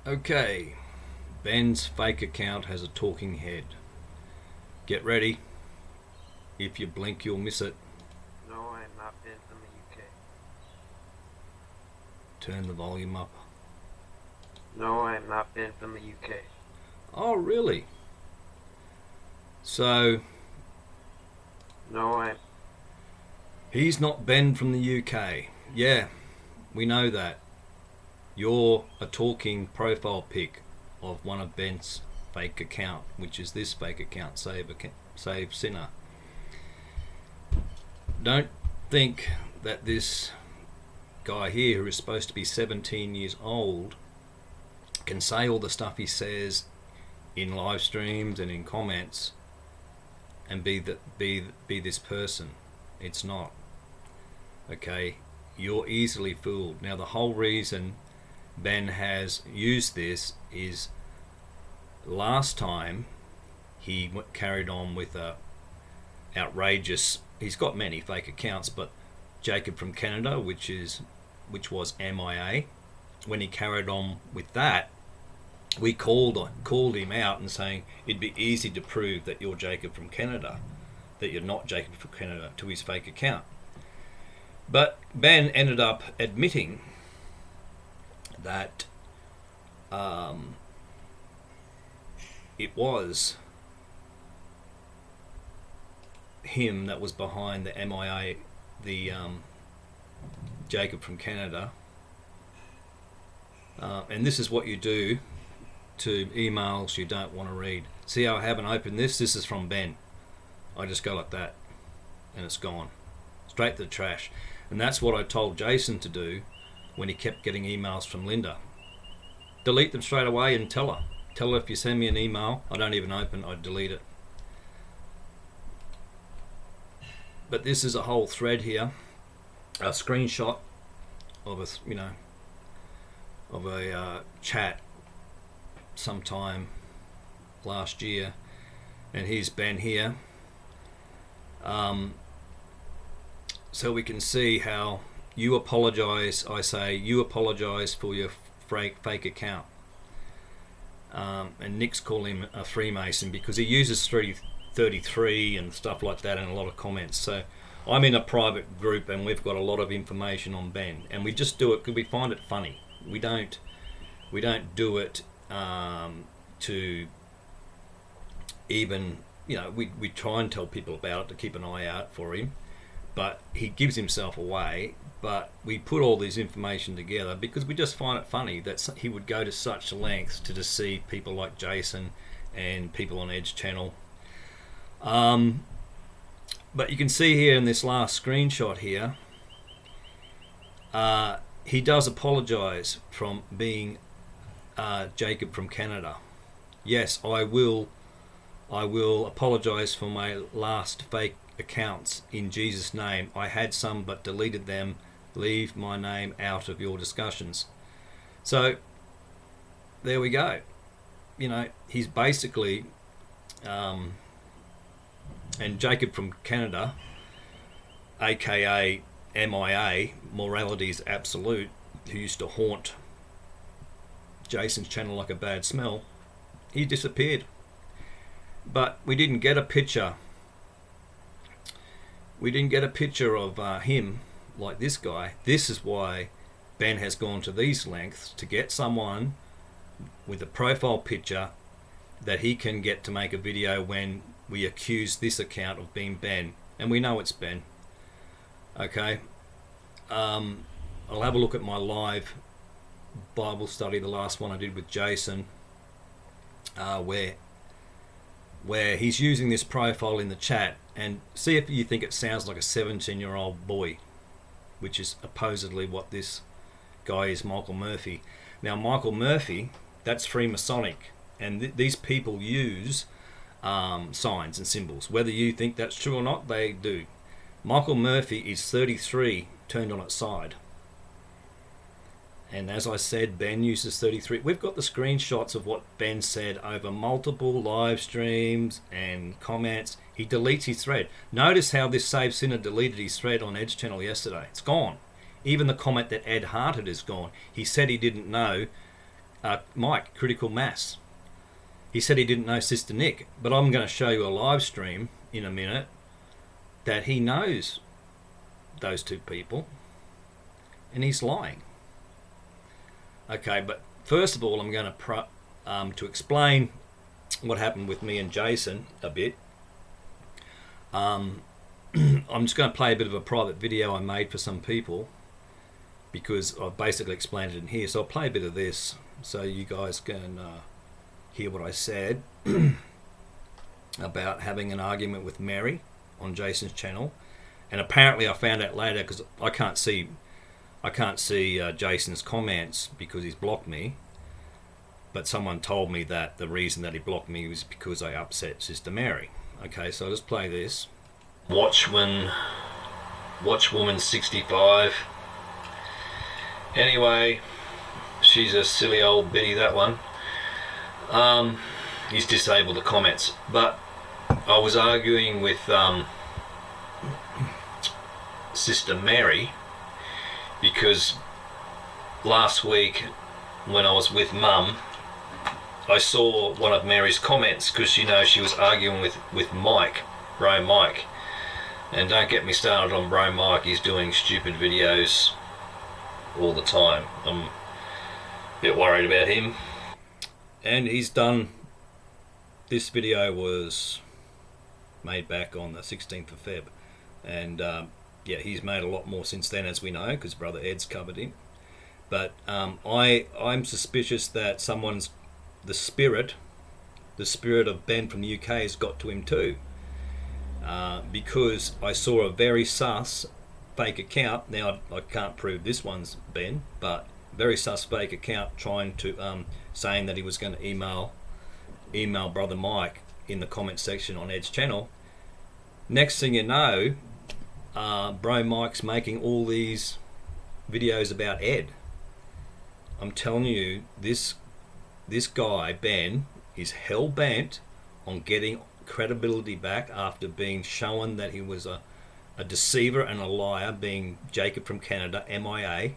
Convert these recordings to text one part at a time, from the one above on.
Okay, Ben's fake account has a talking head. Get ready. If you blink, you'll miss it. No, I am not Ben from the UK. Turn the volume up. No, I am not Ben from the UK. Oh, really? So, No, I am. he's not Ben from the UK. Yeah, we know that. You're a talking profile pic of one of Ben's fake account, which is this fake account, Save Sinner. Don't think that this guy here, who is supposed to be 17 years old, can say all the stuff he says in live streams and in comments and be this person. It's not. Okay, you're easily fooled. Now the whole reason Ben has used this is last time he carried on with a outrageous. He's got many fake accounts, but Jacob from Canada, which was MIA. When he carried on with that, we called him out and saying it'd be easy to prove that you're Jacob from Canada, that you're not Jacob from Canada, to his fake account. But Ben ended up admitting that it was him that was behind the MIA, the Jacob from Canada. And this is what you do to emails you don't want to read. See how I haven't opened this? This is from Ben. I just go like that and it's gone. Straight to the trash. And that's what I told Jason to do when he kept getting emails from Linda. Delete them straight away and tell her. Tell her if you send me an email, I don't even open, I delete it. But this is a whole thread here, a screenshot of a chat sometime last year, and here's Ben here. So we can see how you apologise. I say you apologise for your fake account. And Nick's calling him a Freemason because he uses 33 and stuff like that in a lot of comments. So I'm in a private group and we've got a lot of information on Ben, and we just do it because we find it funny. We don't do it to even, we try and tell people about it to keep an eye out for him, but he gives himself away. But we put all this information together because we just find it funny that he would go to such lengths to deceive people like Jason and people on Edge Channel. But you can see here in this last screenshot here, he does apologise from being Jacob from Canada. Yes, I will apologise for my last fake accounts in Jesus' name. I had some but deleted them. Leave my name out of your discussions. So there we go. He's basically and Jacob from Canada, aka MIA, Morality is Absolute, who used to haunt Jason's channel like a bad smell, he disappeared. But we didn't get a picture. We didn't get a picture of him like this guy. This is why Ben has gone to these lengths to get someone with a profile picture that he can get to make a video when we accuse this account of being Ben, and we know it's Ben. Okay, I'll have a look at my live Bible study, the last one I did with Jason, where he's using this profile in the chat, and see if you think it sounds like a 17-year-old boy, which is supposedly what this guy is, Michael Murphy. Now Michael Murphy, that's Freemasonic, and these people use signs and symbols. Whether you think that's true or not, they do. Michael Murphy is 33 turned on its side. And as I said, Ben uses 33. We've got the screenshots of what Ben said over multiple live streams and comments. He deletes his thread. Notice how this Save Sinner deleted his thread on Edge Channel yesterday. It's gone. Even the comment that Ed hearted is gone. He said he didn't know Mike, Critical Mass. He said he didn't know Sister Nick, but I'm going to show you a live stream in a minute that he knows those two people, and he's lying. Okay, but first of all, I'm going to explain what happened with me and Jason a bit. I'm just going to play a bit of a private video I made for some people because I've basically explained it in here. So I'll play a bit of this so you guys can hear what I said about having an argument with Mary on Jason's channel. And apparently I found out later, because I can't see Jason's comments because he's blocked me. But someone told me that the reason that he blocked me was because I upset Sister Mary. Okay, so I'll just play this. Watchwoman 65. Anyway, she's a silly old biddy, that one. He's disabled the comments. But I was arguing with Sister Mary because last week when I was with Mum, I saw one of Mary's comments because, you know, she was arguing with Mike, Bro Mike. And don't get me started on Bro Mike, he's doing stupid videos all the time. I'm a bit worried about him. And he's done, this video was made back on the 16th of Feb. And yeah, he's made a lot more since then, as we know, because Brother Ed's covered him. But I'm suspicious that someone's, the spirit of Ben from the UK has got to him too. Because I saw a very sus fake account. Now I can't prove this one's Ben, but very sus fake account trying to saying that he was going to email Brother Mike in the comment section on Ed's channel. Next thing you know, Bro Mike's making all these videos about Ed. I'm telling you, this guy Ben is hell bent on getting credibility back after being shown that he was a deceiver and a liar, being Jacob from Canada, MIA.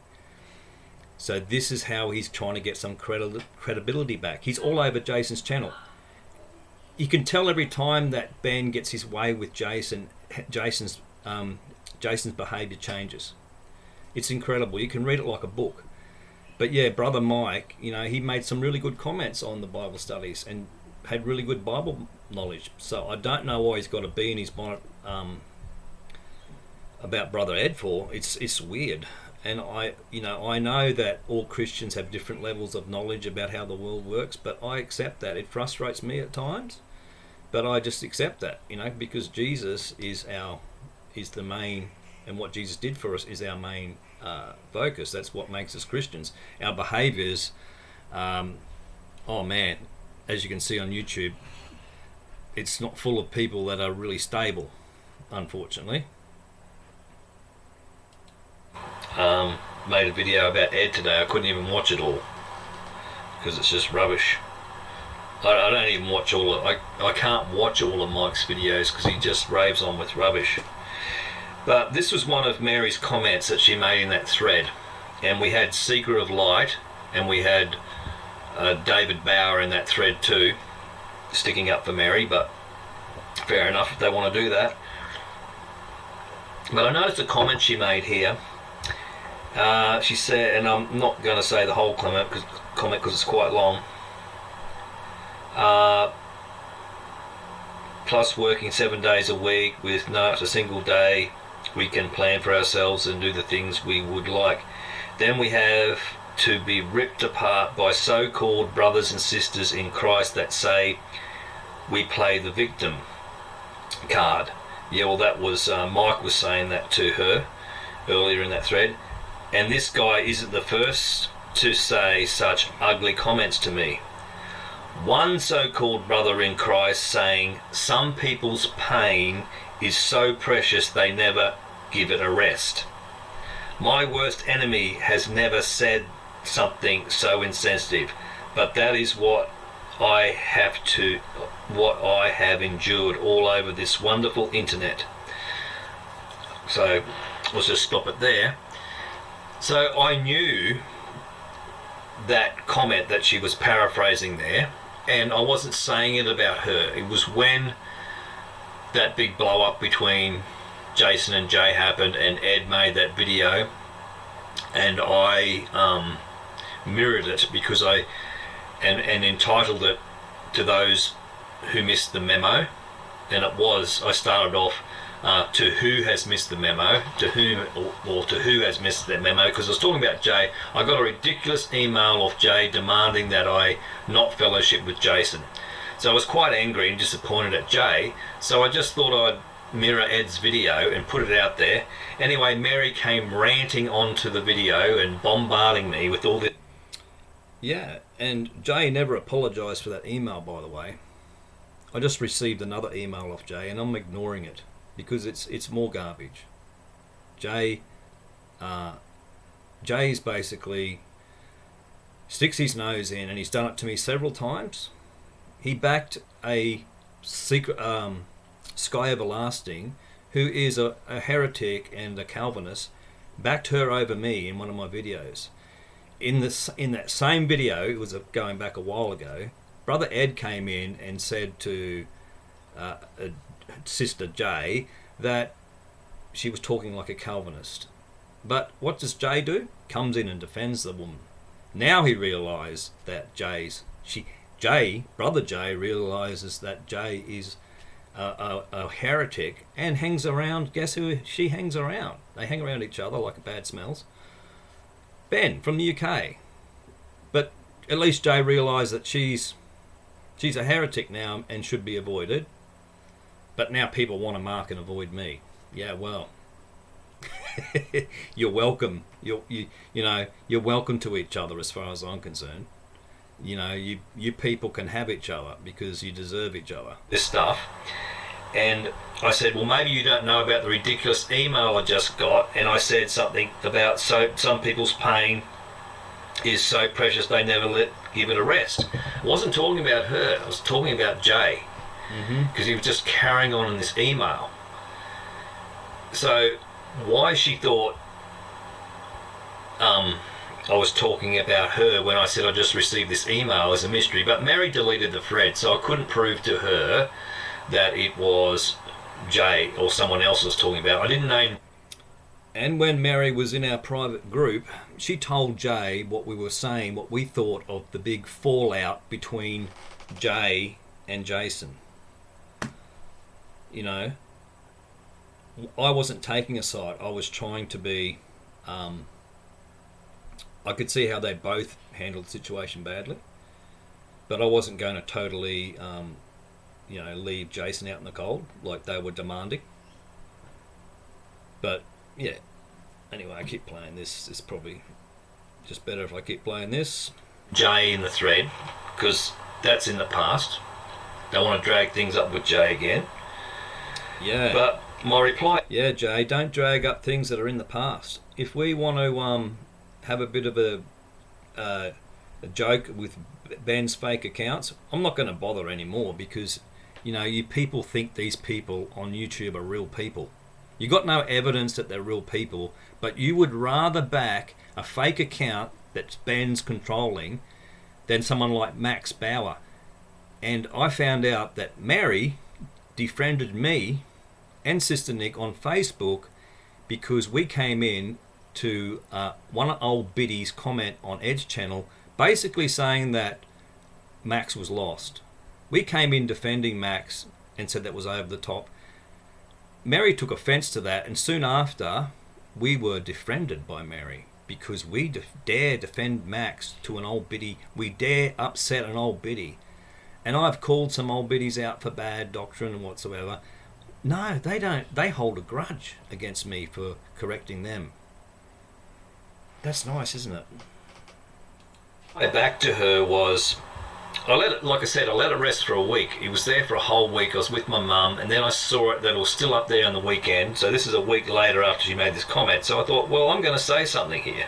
So this is how he's trying to get some credibility back. He's all over Jason's channel. You can tell every time that Ben gets his way with Jason's behaviour changes. It's incredible. You can read it like a book. But yeah, Brother Mike, you know, he made some really good comments on the Bible studies and had really good Bible knowledge. So I don't know why he's got a bee in his bonnet about Brother Ed for. It's weird. And I know that all Christians have different levels of knowledge about how the world works, but I accept that. It frustrates me at times, but I just accept that, you know, because Jesus is the main, and what Jesus did for us is our main focus. That's what makes us Christians. Our behaviours, oh man, as you can see on YouTube, it's not full of people that are really stable, unfortunately. Made a video about Ed today. I couldn't even watch it all because it's just rubbish. I don't even watch all of I can't watch all of Mike's videos because he just raves on with rubbish. But this was one of Mary's comments that she made in that thread, and we had Seeker of Light, and we had David Bauer in that thread too, sticking up for Mary. But fair enough if they want to do that. But I noticed a comment she made here. She said, and I'm not going to say the whole comment because it's quite long. Plus working 7 days a week with not a single day we can plan for ourselves and do the things we would like. Then we have to be ripped apart by so-called brothers and sisters in Christ that say we play the victim card. Yeah, well, that was Mike was saying that to her earlier in that thread. And this guy isn't the first to say such ugly comments to me. One so-called brother in Christ saying some people's pain is so precious they never give it a rest. My worst enemy has never said something so insensitive, but that is what I have endured all over this wonderful internet. So let's just stop it there. So I knew that comment that she was paraphrasing there, and I wasn't saying it about her. It was when that big blow up between Jason and Jay happened, and Ed made that video, and I mirrored it because and entitled it to those who missed the memo, and I started off to who has missed the memo, to whom or to who has missed the memo, because I was talking about Jay. I got a ridiculous email off Jay demanding that I not fellowship with Jason. So I was quite angry and disappointed at Jay, so I just thought I'd mirror Ed's video and put it out there. Anyway, Mary came ranting onto the video and bombarding me with all this. Yeah, and Jay never apologised for that email, by the way. I just received another email off Jay, and I'm ignoring it because it's more garbage. Jay's basically sticks his nose in, and he's done it to me several times. He backed a secret Sky Everlasting, who is a heretic and a Calvinist, backed her over me in one of my videos. In that same video, it was going back a while ago, Brother Ed came in and said to Sister Jay that she was talking like a Calvinist. But what does Jay do? Comes in and defends the woman. Now he realised that Brother Jay realises that Jay is a heretic and hangs around. Guess who she hangs around? They hang around each other like bad smells. Ben from the UK. But at least Jay realised that she's a heretic now and should be avoided. But now people want to mark and avoid me. Yeah, well, you're welcome. You're welcome to each other as far as I'm concerned. You people can have each other because you deserve each other. This stuff. And I said, well, maybe you don't know about the ridiculous email I just got. And I said something about some people's pain is so precious they never give it a rest. I wasn't talking about her. I was talking about Jay. Because he was just carrying on in this email. So why she thought I was talking about her when I said I just received this email is a mystery. But Mary deleted the thread, so I couldn't prove to her that it was Jay or someone else I was talking about. I didn't know. And when Mary was in our private group, she told Jay what we were saying, what we thought of the big fallout between Jay and Jason. I wasn't taking a side. I was trying to be... I could see how they both handled the situation badly. But I wasn't going to totally, leave Jason out in the cold like they were demanding. But, yeah. Anyway, I keep playing this. It's probably just better if I keep playing this. Jay in the thread, because that's in the past. Don't want to drag things up with Jay again. Yeah. But my reply... Yeah, Jay, don't drag up things that are in the past. If we want to have a bit of a joke with Ben's fake accounts, I'm not going to bother anymore because, you people think these people on YouTube are real people. You got no evidence that they're real people, but you would rather back a fake account that Ben's controlling than someone like Max Bauer. And I found out that Mary defriended me and Sister Nick on Facebook because we came in to one of old Biddy's comment on Ed's channel basically saying that Max was lost. We came in defending Max and said that was over the top. Mary took offence to that, and soon after we were defriended by Mary because we dare defend Max to an old Biddy. We dare upset an old Biddy. And I've called some old biddies out for bad doctrine and whatsoever. No, they don't. They hold a grudge against me for correcting them. That's nice, isn't it? My back to her was, I let it rest for a week. It was there for a whole week. I was with my mum, and then I saw it that it was still up there on the weekend. So this is a week later after she made this comment. So I thought, well, I'm going to say something here.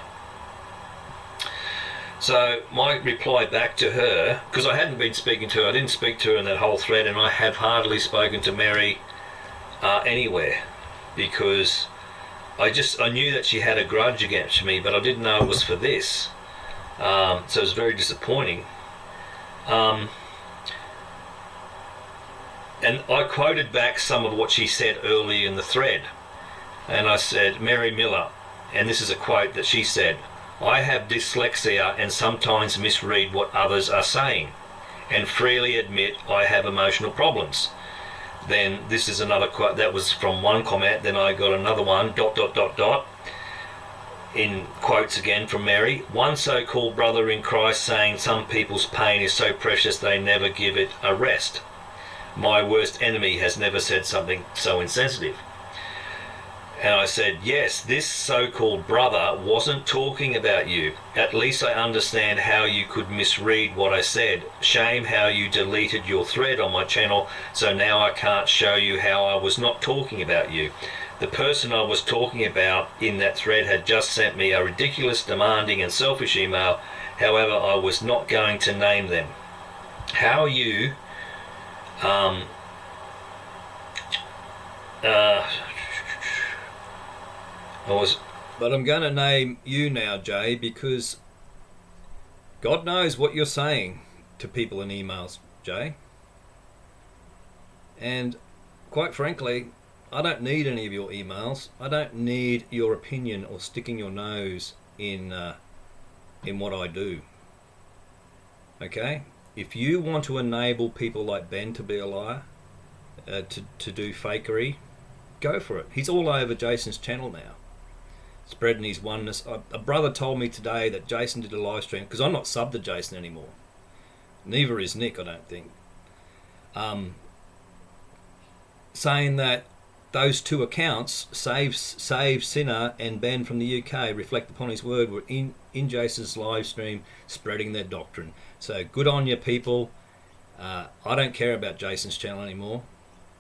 So my reply back to her, because I hadn't been speaking to her, I didn't speak to her in that whole thread, and I have hardly spoken to Mary anywhere, because I knew that she had a grudge against me, but I didn't know it was for this. So it was very disappointing. And I quoted back some of what she said earlier in the thread. And I said, Mary Miller, and this is a quote that she said, "I have dyslexia and sometimes misread what others are saying, and freely admit I have emotional problems." Then this is another quote, that was from one comment, then I got another one, ... in quotes again from Mary. "One so-called brother in Christ saying some people's pain is so precious they never give it a rest. My worst enemy has never said something so insensitive." And I said, yes, this so-called brother wasn't talking about you. At least I understand how you could misread what I said. Shame how you deleted your thread on my channel, so now I can't show you how I was not talking about you. The person I was talking about in that thread had just sent me a ridiculous, demanding and selfish email. However, I was not going to name them. How you But I'm going to name you now, Jay, because God knows what you're saying to people in emails, Jay. And quite frankly, I don't need any of your emails. I don't need your opinion or sticking your nose in what I do. Okay? If you want to enable people like Ben to be a liar, to do fakery, go for it. He's all over Jason's channel now, spreading his oneness. A brother told me today that Jason did a live stream, because I'm not subbed to Jason anymore. Neither is Nick, I don't think. Saying that those two accounts, Save Sinner and Ben from the UK, Reflect Upon His Word, were in Jason's live stream spreading their doctrine. So good on you, people. I don't care about Jason's channel anymore.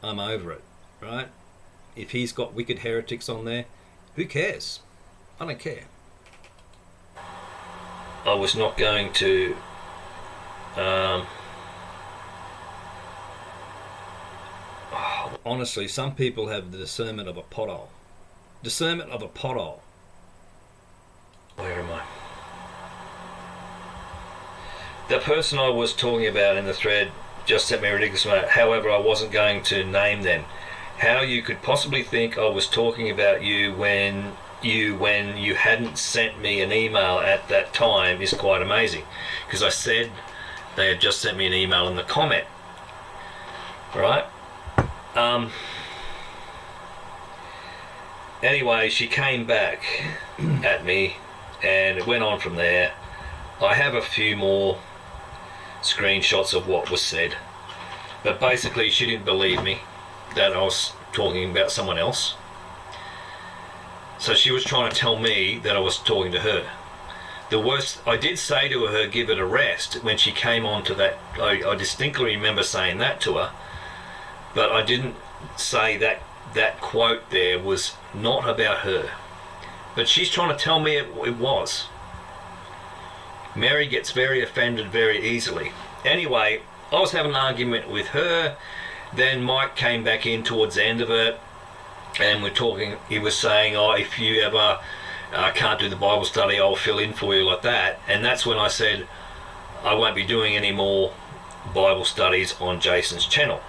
I'm over it, right? If he's got wicked heretics on there, who cares? I don't care. I was not going to honestly, some people have the discernment of a pothole. Discernment of a pothole. Where am I? The person I was talking about in the thread just sent me a ridiculous amount. However, I wasn't going to name them. How you could possibly think I was talking about you when you hadn't sent me an email at that time is quite amazing. Because I said they had just sent me an email in the comment. Right? Anyway, she came back at me and it went on from there. I have a few more screenshots of what was said, but basically she didn't believe me that I was talking about someone else. So she was trying to tell me that I was talking to her. The worst, I did say to her, give it a rest, when she came on to that. I distinctly remember saying that to her, but I didn't say that quote there was not about her. But she's trying to tell me it was. Mary gets very offended very easily. Anyway, I was having an argument with her. Then Mike came back in towards the end of it, and we're talking. He was saying, "Oh, if you ever can't do the Bible study, I'll fill in for you," like that. And that's when I said I won't be doing any more Bible studies on Jason's channel.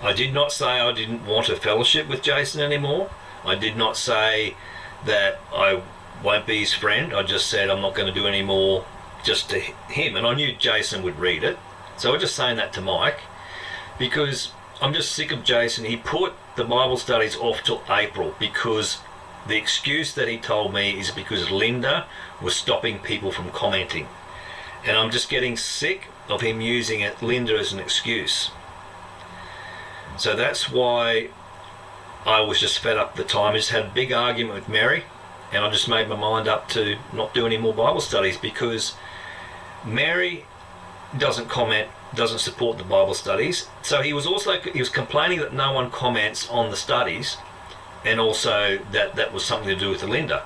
I did not say I didn't want a fellowship with Jason anymore. I did not say that I won't be his friend. I just said I'm not going to do any more just to him. And I knew Jason would read it. So I'm just saying that to Mike, because I'm just sick of Jason. He put the Bible studies off till April because the excuse that he told me is because Linda was stopping people from commenting. And I'm just getting sick of him using Linda as an excuse. So that's why I was just fed up at the time. I just had a big argument with Mary, and I just made my mind up to not do any more Bible studies, because Mary doesn't comment, doesn't support the Bible studies. So he was complaining that no one comments on the studies, and also that was something to do with Linda.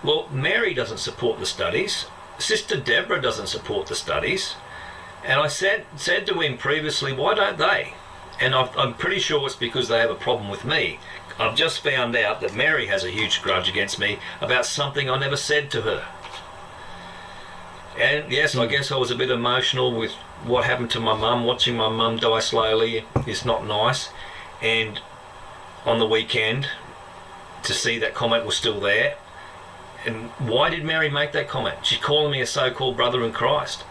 Well, Mary doesn't support the studies. Sister Deborah doesn't support the studies. And I said to him previously, why don't they? And I'm pretty sure it's because they have a problem with me. I've just found out that Mary has a huge grudge against me about something I never said to her. And yes, I guess I was a bit emotional with what happened to my mum. Watching my mum die slowly is not nice. And on the weekend, to see that comment was still there. And why did Mary make that comment? She's calling me a so-called brother in Christ.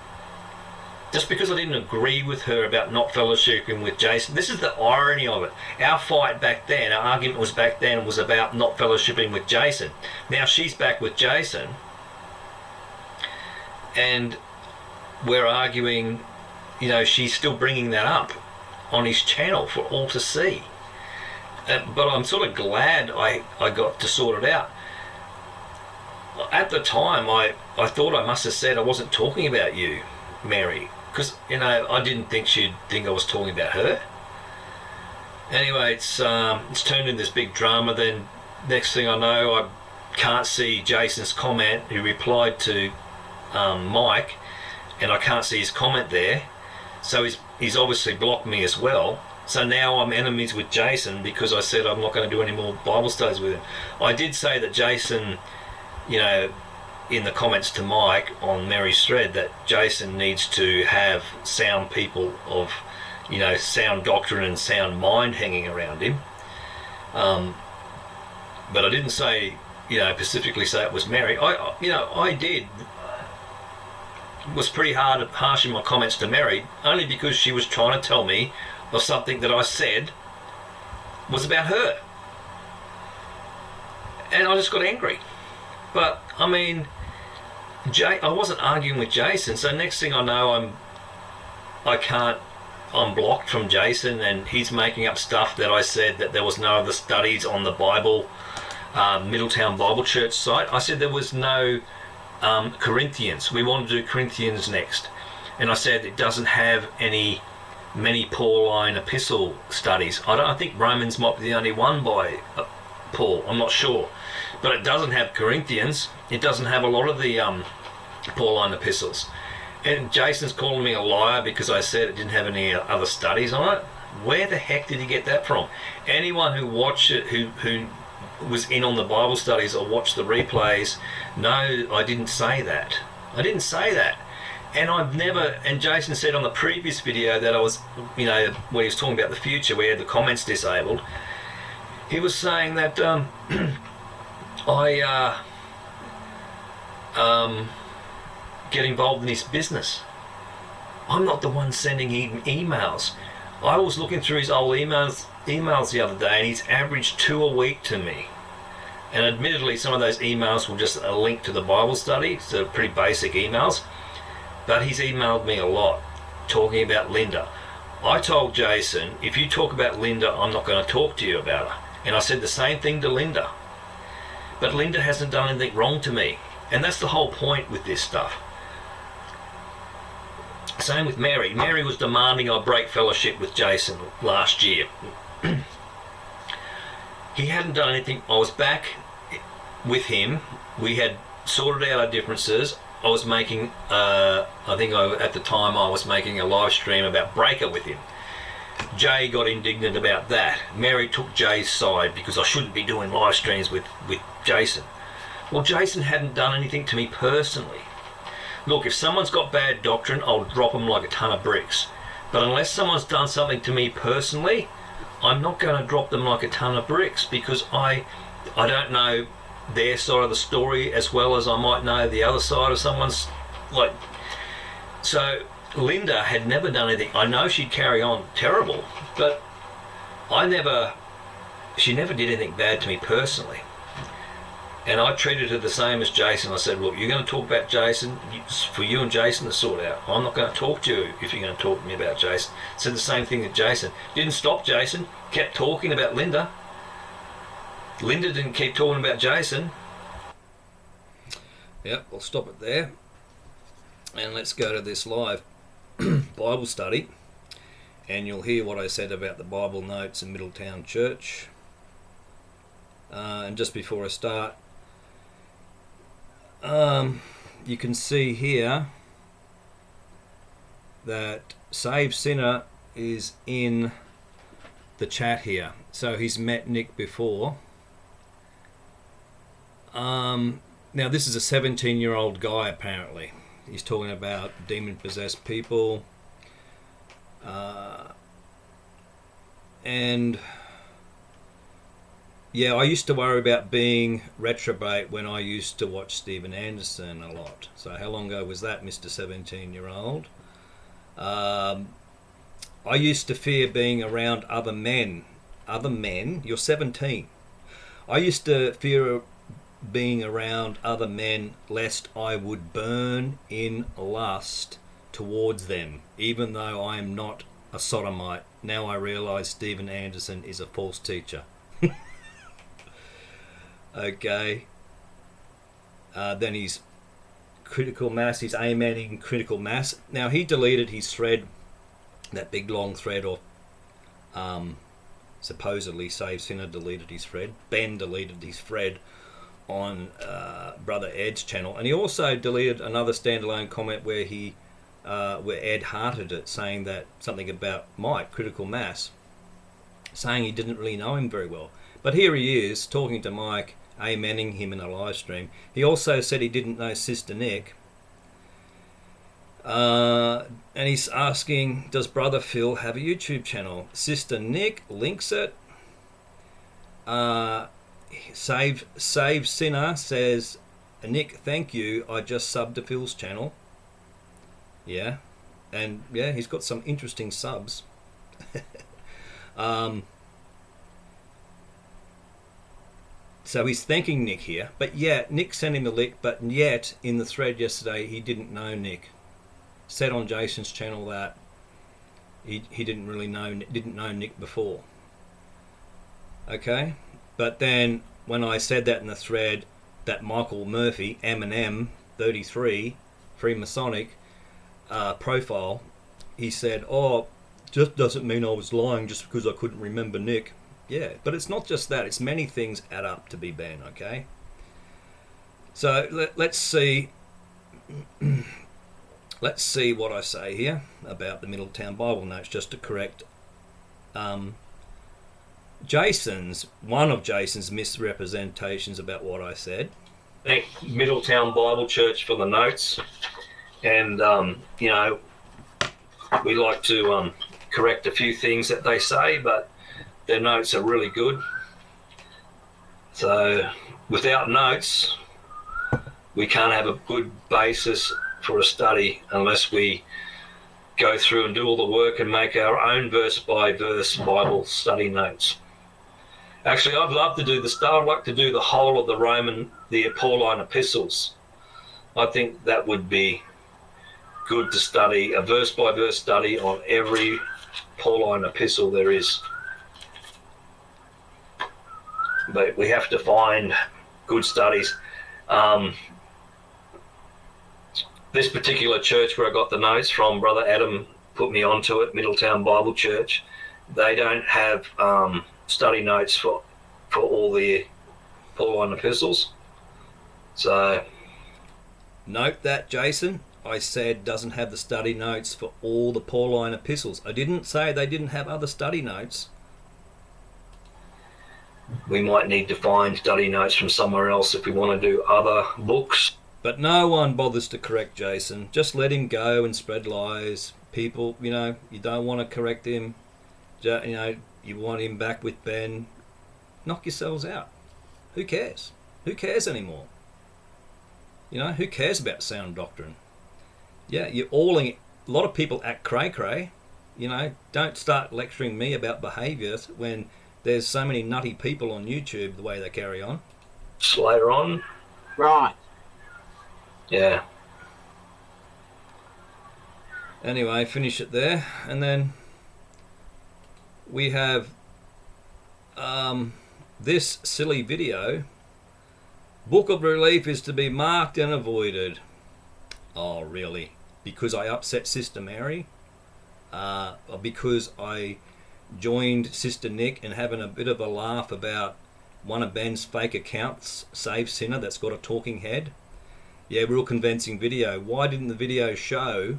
Just because I didn't agree with her about not fellowshipping with Jason. This is the irony of it. Our fight back then, our argument was back then, was about not fellowshipping with Jason. Now she's back with Jason, and we're arguing, you know, she's still bringing that up on his channel for all to see. But I'm sort of glad I got to sort it out. At the time, I thought I must have said I wasn't talking about you, Mary, because, you know, I didn't think she'd think I was talking about her. Anyway, it's turned into this big drama. Then next thing I know, I can't see Jason's comment. He replied to Mike, and I can't see his comment there. So he's obviously blocked me as well. So now I'm enemies with Jason because I said I'm not going to do any more Bible studies with him. I did say that Jason, you know, in the comments to Mike on Mary's thread, that Jason needs to have sound people of, you know, sound doctrine and sound mind hanging around him. But I didn't say, you know, specifically say it was Mary. I did. Was pretty harsh in my comments to Mary, only because she was trying to tell me of something that I said was about her. And I just got angry. But, I mean, I wasn't arguing with Jason, so next thing I know, I'm blocked from Jason, and he's making up stuff that I said that there was no other studies on the Bible, Middletown Bible Church site. I said there was no Corinthians. We wanted to do Corinthians next. And I said it doesn't have many Pauline epistle studies. I think Romans might be the only one by Paul. I'm not sure. But it doesn't have Corinthians. It doesn't have a lot of the Pauline epistles. And Jason's calling me a liar because I said it didn't have any other studies on it. Where the heck did he get that from? Anyone who watched it, who was in on the Bible studies or watched the replays, no, I didn't say that. I didn't say that. And I've never, and Jason said on the previous video that I was, you know, when he was talking about the future, we had the comments disabled, he was saying that I get involved in his business. I'm not the one sending him emails. I was looking through his old emails the other day, and he's averaged 2 a week to me. And admittedly, some of those emails were just a link to the Bible study, so pretty basic emails. But he's emailed me a lot, talking about Linda. I told Jason, if you talk about Linda, I'm not going to talk to you about her. And I said the same thing to Linda. But Linda hasn't done anything wrong to me. And that's the whole point with this stuff. Same with Mary. Mary was demanding I break fellowship with Jason last year. He hadn't done anything. I was back with him. We had sorted out our differences. I was making, at the time I was making a live stream about Breaker with him. Jay got indignant about that. Mary took Jay's side because I shouldn't be doing live streams with Jason. Well, Jason hadn't done anything to me personally. Look, if someone's got bad doctrine, I'll drop them like a ton of bricks. But unless someone's done something to me personally, I'm not going to drop them like a ton of bricks, because I don't know their side of the story as well as I might know the other side of someone's, like. So Linda had never done anything. I know she'd carry on terrible, but she never did anything bad to me personally. And I treated her the same as Jason. I said, look, you're going to talk about Jason, for you and Jason to sort out. I'm not going to talk to you if you're going to talk to me about Jason. Said the same thing to Jason. Didn't stop Jason, kept talking about Linda. Linda didn't keep talking about Jason. Yep, I'll stop it there. And let's go to this live Bible study. And you'll hear what I said about the Bible notes in Middletown Church. And just before I start, you can see here that Save Sinner is in the chat here. So he's met Nick before. Now this is a 17-year-old guy apparently. He's talking about demon-possessed people. And yeah, I used to worry about being retrobate when I used to watch Steven Anderson a lot. So how long ago was that, Mr. 17-year-old? I used to fear being around other men. Other men? You're 17. I used to fear being around other men lest I would burn in lust towards them, even though I am not a sodomite. Now I realise Steven Anderson is a false teacher. Okay. Then he's critical mass. He's amening critical mass. Now he deleted his thread, that big long thread, or supposedly Save Sinner deleted his thread. Ben deleted his thread on Brother Ed's channel, and he also deleted another standalone comment where Ed hearted it, saying that something about Mike critical mass, saying he didn't really know him very well. But here he is talking to Mike, amening him in a live stream. He also said he didn't know Sister Nick. And he's asking, does Brother Phil have a YouTube channel? Sister Nick links it. Save Sinner says, Nick, thank you. I just subbed to Phil's channel. Yeah. And yeah, he's got some interesting subs. So he's thanking Nick here. But yeah, Nick sent him the link, but yet in the thread yesterday he didn't know Nick. Said on Jason's channel that he didn't know Nick before. Okay? But then when I said that in the thread, that Michael Murphy, Eminem 33, Freemasonic profile, he said, oh, just doesn't mean I was lying just because I couldn't remember Nick. Yeah, but it's not just that. It's many things add up to be Ben, okay? So let's see. Let's see what I say here about the Middletown Bible Notes, just to correct one of Jason's misrepresentations about what I said. Thank Middletown Bible Church for the notes, and you know, we like to correct a few things that they say, but their notes are really good. So without notes, we can't have a good basis for a study unless we go through and do all the work and make our own verse-by-verse Bible study notes. Actually, I'd love to do I'd like to do the whole of the Pauline epistles. I think that would be good to study, a verse-by-verse study on every Pauline epistle there is. But we have to find good studies. This particular church where I got the notes from, Brother Adam put me onto it, Middletown Bible Church. They don't have study notes for all the Pauline epistles. So note that, Jason. I said doesn't have the study notes for all the Pauline epistles. I didn't say they didn't have other study notes. We might need to find study notes from somewhere else if we want to do other books. But no one bothers to correct Jason. Just let him go and spread lies. People, you know, you don't want to correct him. You know, you want him back with Ben. Knock yourselves out. Who cares? Who cares anymore? You know, who cares about sound doctrine? Yeah, a lot of people act cray-cray. You know, don't start lecturing me about behaviours when there's so many nutty people on YouTube the way they carry on. Later on. Right. Yeah. Anyway, finish it there. And then we have this silly video. Book of Relief is to be marked and avoided. Oh, really? Because I upset Sister Mary? Because I joined Sister Nick and having a bit of a laugh about one of Ben's fake accounts, Save Sinner, that's got a talking head? Yeah, real convincing video. Why didn't the video show?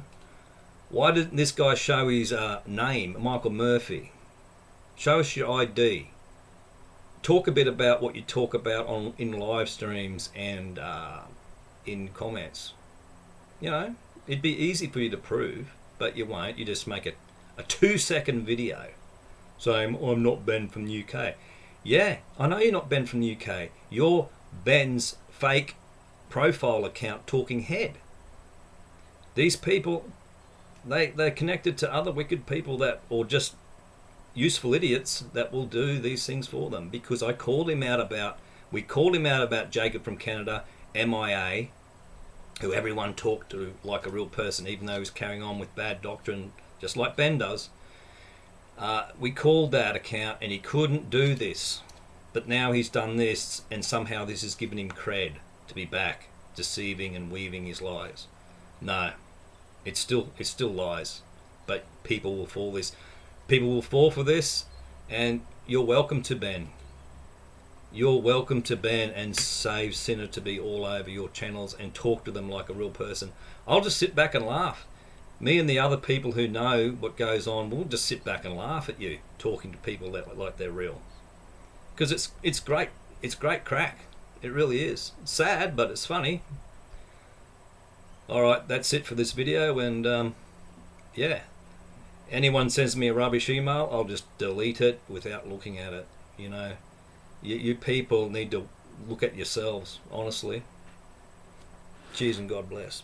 Why didn't this guy show his name, Michael Murphy? Show us your ID. Talk a bit about what you talk about in live streams and in comments. You know, it'd be easy for you to prove, but you won't. You just make a 2-second video saying, I'm not Ben from the UK. Yeah, I know you're not Ben from the UK. You're Ben's fake profile account talking head. These people, they're connected to other wicked people that, or just useful idiots that will do these things for them. Because we called him out about Jacob from Canada, MIA, who everyone talked to like a real person, even though he was carrying on with bad doctrine, just like Ben does. We called that account and he couldn't do this. But now he's done this, and somehow this has given him cred to be back, deceiving and weaving his lies. No, it's still lies. But people will fall for this, and you're welcome to Ben. You're welcome to Ben and Save Sinner to be all over your channels and talk to them like a real person. I'll just sit back and laugh. Me and the other people who know what goes on, we'll just sit back and laugh at you talking to people that like they're real. Because it's great. It's great crack. It really is. It's sad, but it's funny. Alright, that's it for this video, and yeah. Anyone sends me a rubbish email, I'll just delete it without looking at it. You know, you people need to look at yourselves, honestly. Cheers and God bless.